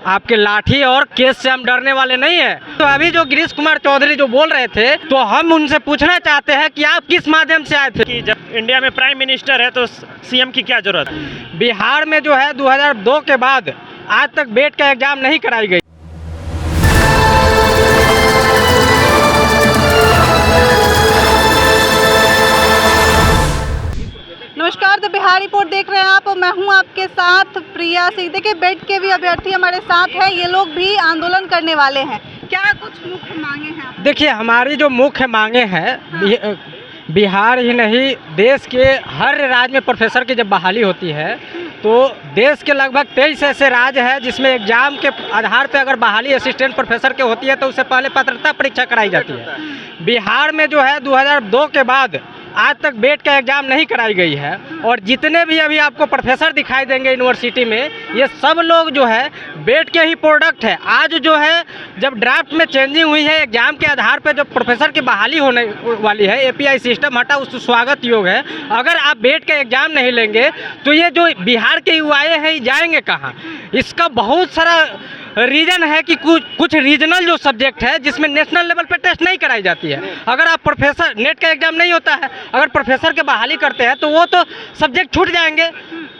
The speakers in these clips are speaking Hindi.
आपके लाठी और केस से हम डरने वाले नहीं है। तो अभी जो गिरीश कुमार चौधरी जो बोल रहे थे, तो हम उनसे पूछना चाहते हैं कि आप किस माध्यम से आए थे? कि जब इंडिया में प्राइम मिनिस्टर है तो सीएम की क्या जरूरत है? बिहार में जो है 2002 के बाद आज तक बेट का एग्जाम नहीं कराई गई। नमस्कार, द बिहार रिपोर्ट देख रहे हैं आप। मैं हूं आपके साथ प्रिया सिंह। देखिए, बेट के भी अभ्यर्थी हमारे साथ हैं। ये लोग भी आंदोलन करने वाले हैं। क्या कुछ मुख्य मांगे हैं? देखिए, हमारी जो मुख्य मांगे हैं, बिहार ही नहीं देश के हर राज्य में प्रोफेसर की जब बहाली होती है तो देश के लगभग 23 ऐसे राज्य हैं जिसमें एग्जाम के आधार पर अगर बहाली असिस्टेंट प्रोफेसर की होती है तो उससे पहले पात्रता परीक्षा कराई जाती है। बिहार में जो है 2002 के बाद आज तक बेट का एग्ज़ाम नहीं कराई गई है। और जितने भी अभी आपको प्रोफेसर दिखाई देंगे यूनिवर्सिटी में, ये सब लोग जो है बेट के ही प्रोडक्ट है। आज जो है जब ड्राफ्ट में चेंजिंग हुई है एग्ज़ाम के आधार पर जो प्रोफेसर की बहाली होने वाली है, एपीआई सिस्टम हटा, उस स्वागत योग है। अगर आप बेट का एग्ज़ाम नहीं लेंगे तो ये जो बिहार के युवाएँ हैं ये जाएंगे कहाँ? इसका बहुत सारा रीज़न है कि कुछ रीजनल जो सब्जेक्ट है जिसमें नेशनल लेवल पे टेस्ट नहीं कराई जाती है। अगर आप प्रोफेसर नेट का एग्ज़ाम नहीं होता है, अगर प्रोफेसर के बहाली करते हैं तो वो तो सब्जेक्ट छूट जाएंगे।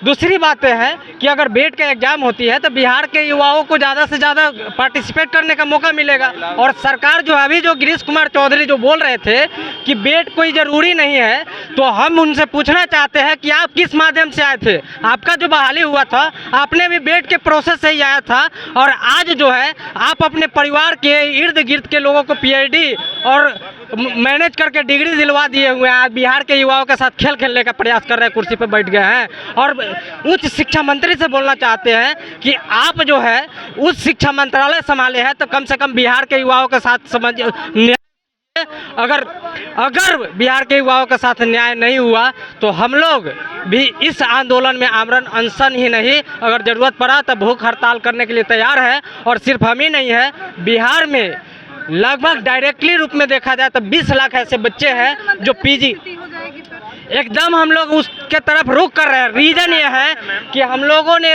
दूसरी बात है कि अगर बेट का एग्ज़ाम होती है तो बिहार के युवाओं को ज़्यादा से ज़्यादा पार्टिसिपेट करने का मौका मिलेगा। और सरकार जो अभी जो गिरीश कुमार चौधरी जो बोल रहे थे कि बेट कोई ज़रूरी नहीं है, तो हम उनसे पूछना चाहते हैं कि आप किस माध्यम से आए थे? आपका जो बहाली हुआ था आपने भी बेट के प्रोसेस से ही आया था। और आज जो है आप अपने परिवार के इर्द गिर्द के लोगों को पीएचडी और मैनेज करके डिग्री दिलवा दिए हुए हैं। आज बिहार के युवाओं के साथ खेल खेलने का प्रयास कर रहे हैं, कुर्सी पर बैठ गए हैं। और उच्च शिक्षा मंत्री से बोलना चाहते हैं कि आप जो है उच्च शिक्षा मंत्रालय संभाले हैं तो कम से कम बिहार के युवाओं के साथ समझ अगर बिहार के युवाओं के साथ न्याय नहीं हुआ तो हम लोग भी इस आंदोलन में आमरण अनशन ही नहीं, अगर ज़रूरत पड़ा तो भूख हड़ताल करने के लिए तैयार है। और सिर्फ हम ही नहीं है, बिहार में लगभग डायरेक्टली रूप में देखा जाए तो 20 लाख ऐसे बच्चे हैं जो पीजी एकदम हम लोग उसके तरफ रुख कर रहे हैं। रीज़न ये है कि हम लोगों ने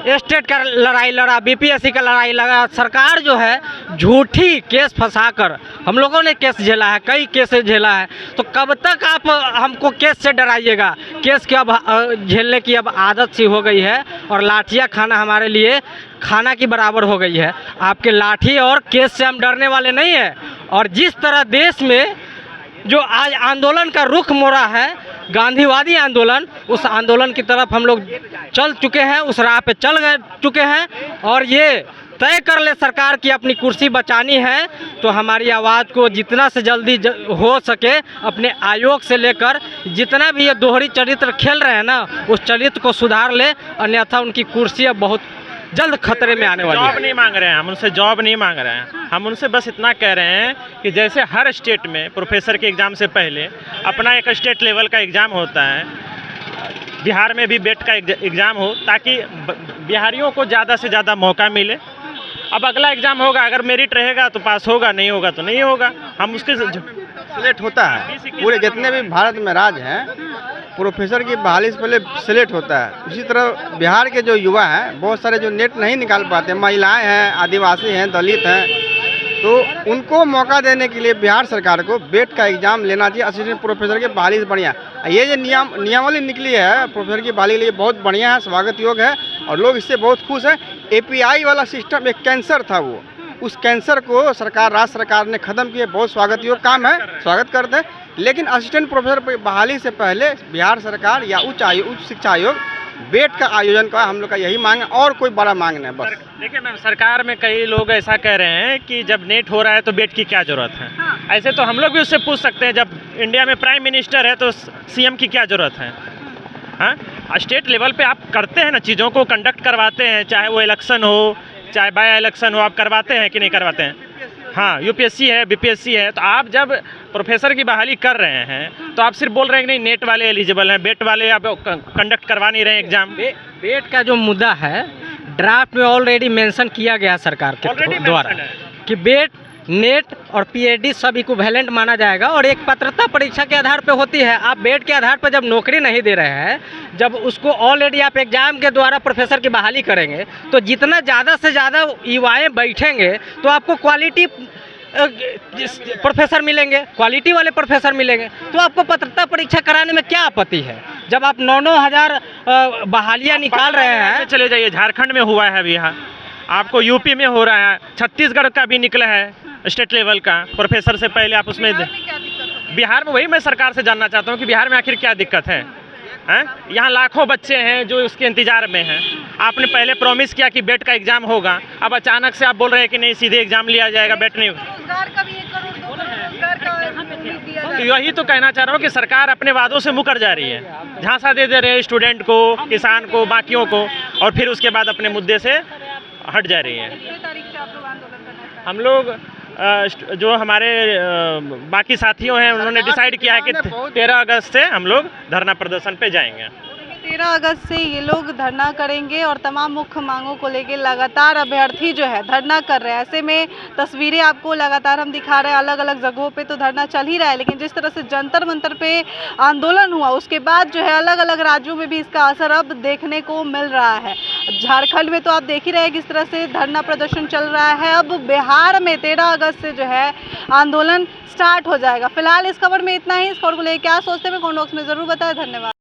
स्टेट का लड़ाई लड़ा, बीपीएससी का लड़ाई लड़ा। सरकार जो है झूठी केस फंसाकर हम लोगों ने केस झेला है, कई केस झेला है। तो कब तक आप हमको केस से डराइएगा? केस की अब झेलने की अब आदत सी हो गई है और लाठियाँ खाना हमारे लिए खाना की बराबर हो गई है। आपके लाठी और केस से हम डरने वाले नहीं है। और जिस तरह देश में जो आज आंदोलन का रुख मोड़ा है, गांधीवादी आंदोलन, उस आंदोलन की तरफ हम लोग चल चुके हैं, उस राह पे चल चुके हैं। और ये तय कर ले सरकार की अपनी कुर्सी बचानी है तो हमारी आवाज़ को जितना से जल्दी हो सके अपने आयोग से लेकर जितना भी ये दोहरी चरित्र खेल रहे हैं ना, उस चरित्र को सुधार ले, अन्यथा उनकी कुर्सी अब बहुत जल्द खतरे में आने वाली है। जॉब नहीं मांग रहे हैं हम उनसे, जॉब नहीं मांग रहे हैं हम उनसे, बस इतना कह रहे हैं कि जैसे हर स्टेट में प्रोफेसर के एग्ज़ाम से पहले अपना एक स्टेट लेवल का एग्ज़ाम होता है, बिहार में भी बेट का एग्ज़ाम हो ताकि बिहारियों को ज़्यादा से ज़्यादा मौका मिले। अब अगला एग्ज़ाम होगा, अगर मेरिट रहेगा तो पास होगा, नहीं होगा तो नहीं होगा। हम उसके सिलेक्ट होता है। पूरे जितने भी भारत में राज्य हैं प्रोफेसर की बहाली से पहले सिलेक्ट होता है। उसी तरह बिहार के जो युवा हैं, बहुत सारे जो नेट नहीं निकाल पाते, महिलाएं हैं, आदिवासी हैं, दलित हैं, तो उनको मौका देने के लिए बिहार सरकार को बेट का एग्ज़ाम लेना चाहिए। असिस्टेंट प्रोफेसर के बहाली से बढ़िया ये जो नियमावली निकली है प्रोफेसर की बहाली के लिए बहुत बढ़िया है, स्वागत योग्य है और लोग इससे बहुत खुश हैं। एपीआई वाला सिस्टम एक कैंसर था, वो उस कैंसर को राज्य सरकार ने ख़त्म किया, बहुत स्वागत योग्य काम है, स्वागत करते हैं। लेकिन असिस्टेंट प्रोफेसर बहाली से पहले बिहार सरकार या उच्च शिक्षा आयोग बेट का आयोजन का हम लोग का यही मांग है और कोई बड़ा मांग नहीं। बस देखिए मैम, सरकार में कई लोग ऐसा कह रहे हैं कि जब नेट हो रहा है तो बेट की क्या ज़रूरत है। ऐसे तो हम लोग भी उससे पूछ सकते हैं, जब इंडिया में प्राइम मिनिस्टर है तो सीएम की क्या ज़रूरत है? हाँ, स्टेट लेवल पे आप करते हैं ना, चीज़ों को कंडक्ट करवाते हैं, चाहे वो इलेक्शन हो चाहे बाय इलेक्शन हो, आप करवाते हैं कि नहीं करवाते हैं? हाँ, यूपीएससी है, बीपीएससी है। तो आप जब प्रोफेसर की बहाली कर रहे हैं तो आप सिर्फ बोल रहे हैं कि नहीं नेट वाले एलिजिबल हैं, बेट वाले आप कंडक्ट करवा नहीं रहे एग्जाम। बेट का जो मुद्दा है ड्राफ्ट में ऑलरेडी मेंशन किया गया सरकार के द्वारा कि बेट नेट और पीएचडी सब इक्विवेलेंट माना जाएगा और एक पात्रता परीक्षा के आधार पे होती है। आप बेट के आधार पर जब नौकरी नहीं दे रहे हैं, जब उसको ऑलरेडी आप एग्जाम के द्वारा प्रोफेसर की बहाली करेंगे, तो जितना ज़्यादा से ज़्यादा युवाएँ बैठेंगे तो आपको क्वालिटी प्रोफेसर मिलेंगे, क्वालिटी वाले प्रोफेसर मिलेंगे। तो आपको पात्रता परीक्षा कराने में क्या आपत्ति है? जब आप 9-9 हज़ार बहालियाँ निकाल रहे हैं। चले जाइए, झारखंड में हुआ है अभी, यहाँ आपको यूपी में हो रहा है, छत्तीसगढ़ का भी निकला है स्टेट लेवल का प्रोफेसर से पहले। आप उसमें बिहार में क्या दिक्कत होती है? बिहार में वही मैं सरकार से जानना चाहता हूँ कि बिहार में आखिर क्या दिक्कत है? यहाँ लाखों बच्चे हैं जो उसके इंतजार में हैं। आपने पहले प्रॉमिस किया कि बेट का एग्जाम होगा, अब अचानक से आप बोल रहे हैं कि नहीं सीधे एग्जाम लिया जाएगा, बेट नहीं। रोजगार का भी 1 करोड़ 2 करोड़ रोजगार का उम्मीद दिया जा रहा है। यही तो कहना चाह रहा हूँ कि सरकार अपने वादों से मुकर जा रही है, झांसा दे रहे हैं स्टूडेंट को, किसान को, बाकियों को, और फिर उसके बाद अपने मुद्दे से हट जा रही है। कितने तारीख से आप लोग आंदोलन करना चाहते हैं? हम लोग जो हमारे बाकी साथियों हैं उन्होंने डिसाइड किया है कि 13 अगस्त से हम लोग धरना प्रदर्शन पे जाएंगे। 13 अगस्त से ये लोग धरना करेंगे और तमाम मुख्य मांगों को लेकर लगातार अभ्यर्थी जो है धरना कर रहे हैं। ऐसे में तस्वीरें आपको लगातार हम दिखा रहे हैं, अलग अलग जगहों पे तो धरना चल ही रहा है, लेकिन जिस तरह से जंतर मंतर पे आंदोलन हुआ उसके बाद जो है अलग अलग राज्यों में भी इसका असर अब देखने को मिल रहा है। झारखंड में तो आप देख ही रहे हैं किस तरह से धरना प्रदर्शन चल रहा है। अब बिहार में 13 अगस्त से जो है आंदोलन स्टार्ट हो जाएगा। फिलहाल इस खबर में इतना ही। इस खबर को लेकर क्या सोचते हैं कमेंट बॉक्स में ज़रूर बताएं। धन्यवाद।